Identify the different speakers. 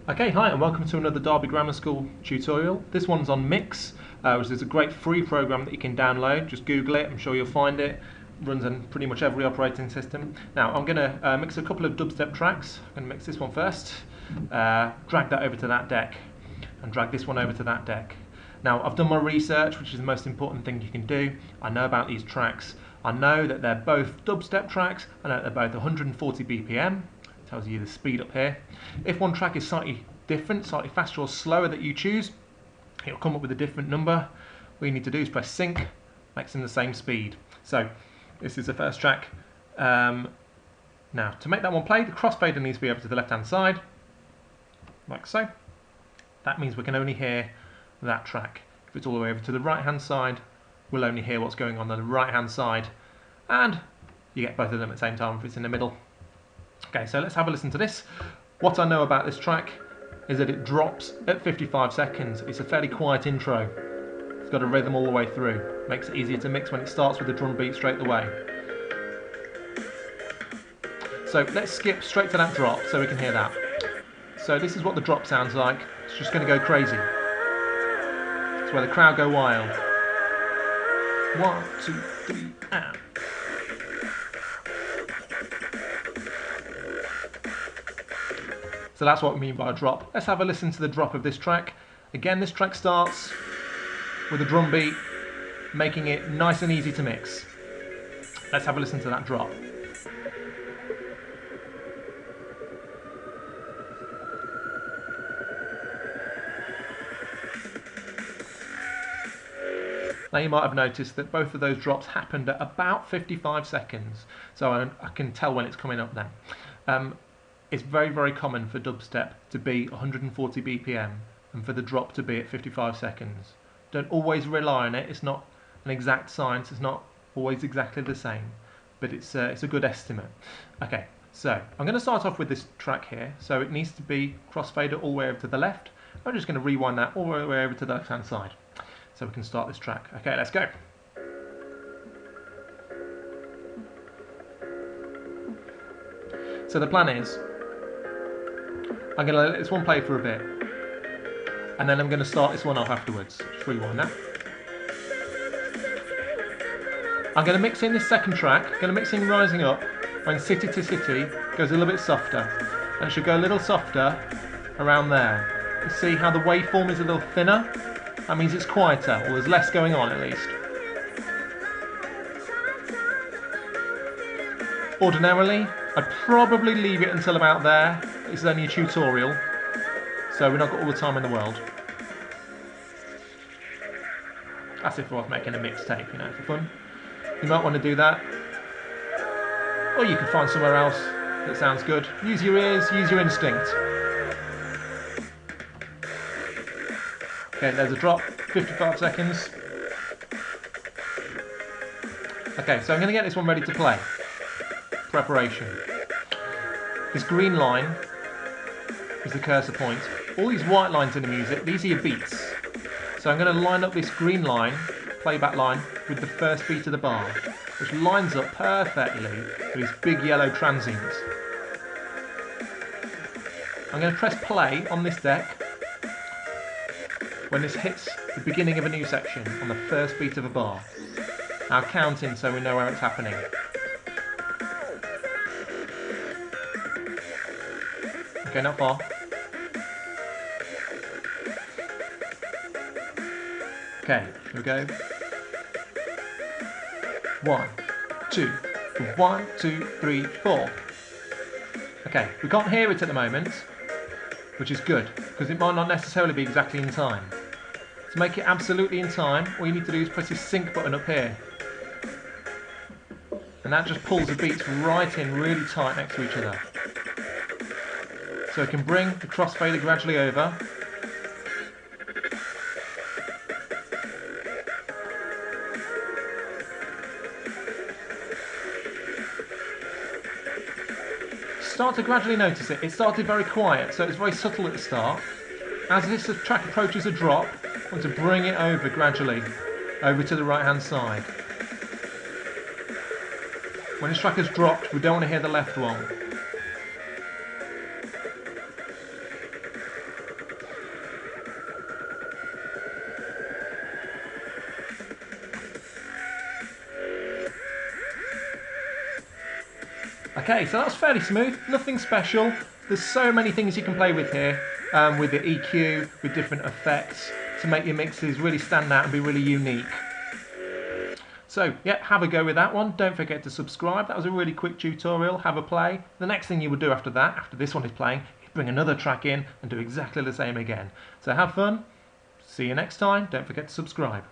Speaker 1: Okay, hi and welcome to another Derby Grammar School tutorial. This one's on Mixxx, which is a great free program that you can download. Just Google it, I'm sure you'll find it. Runs on pretty much every operating system. Now I'm going to mix a couple of dubstep tracks. I'm going to mix this one first, drag that over to that deck, and drag this one over to that deck. Now I've done my research, which is the most important thing you can do. I know about these tracks. I know that they're both dubstep tracks. I know that they're both 140 BPM. Tells you the speed up here. If one track is slightly different, slightly faster or slower that you choose, it'll come up with a different number. All you need to do is press sync, makes them the same speed. So this is the first track. Now to make that one play, the crossfader needs to be over to the left hand side, like so. That means we can only hear that track. If it's all the way over to the right hand side, we'll only hear what's going on the right hand side, and you get both of them at the same time if it's in the middle. Okay, so let's have a listen to this. What I know about this track is that it drops at 55 seconds. It's a fairly quiet intro. It's got a rhythm all the way through. Makes it easier to mix when it starts with the drum beat straight away. So let's skip straight to that drop so we can hear that. So this is what the drop sounds like. It's just going to go crazy. It's where the crowd go wild. 1, 2, 3, and... So that's what we mean by a drop. Let's have a listen to the drop of this track. Again, this track starts with a drum beat, making it nice and easy to mix. Let's have a listen to that drop. Now you might have noticed that both of those drops happened at about 55 seconds. So I can tell when it's coming up then. It's very, very common for dubstep to be 140 BPM and for the drop to be at 55 seconds. Don't always rely on it. It's not an exact science. It's not always exactly the same, but it's a good estimate. Okay, so I'm going to start off with this track here. So it needs to be crossfader all the way over to the left. I'm just going to rewind that all the way over to the left-hand side so we can start this track. Okay, let's go. So the plan is, I'm going to let this one play for a bit, and then I'm going to start this one off afterwards. Just rewind that. I'm going to mix in this second track, going to mix in Rising Up, when City to City goes a little bit softer, and it should go a little softer around there. You see how the waveform is a little thinner? That means it's quieter, or there's less going on at least. Ordinarily, I'd probably leave it until about there. This is only a tutorial, so we've not got all the time in the world. That's if I was making a mixtape, you know, for fun. You might want to do that. Or you can find somewhere else that sounds good. Use your ears, use your instinct. Okay, there's a drop, 55 seconds. Okay, so I'm going to get this one ready to play. Preparation. This green line is the cursor point. All these white lines in the music, these are your beats. So I'm going to line up this green line, playback line, with the first beat of the bar, which lines up perfectly with these big yellow transients. I'm going to press play on this deck when this hits the beginning of a new section on the first beat of a bar. I'll count in so we know where it's happening. Okay, not far. Okay, here we go. 1, 2, 1, 2, 3, 4. Okay, we can't hear it at the moment, which is good, because it might not necessarily be exactly in time. To make it absolutely in time, all you need to do is press this sync button up here. And that just pulls the beats right in really tight next to each other. So we can bring the crossfader gradually over. Start to gradually notice it. It started very quiet, so it's very subtle at the start. As this track approaches a drop, I want to bring it over gradually, over to the right hand side. When this track has dropped, we don't want to hear the left one. Okay, so that's fairly smooth, nothing special. There's so many things you can play with here, with the EQ, with different effects, to make your mixes really stand out and be really unique. So yeah, have a go with that one. Don't forget to subscribe. That was a really quick tutorial. Have a play. The next thing you would do after that, after this one is playing, you bring another track in and do exactly the same again. So have fun. See you next time. Don't forget to subscribe.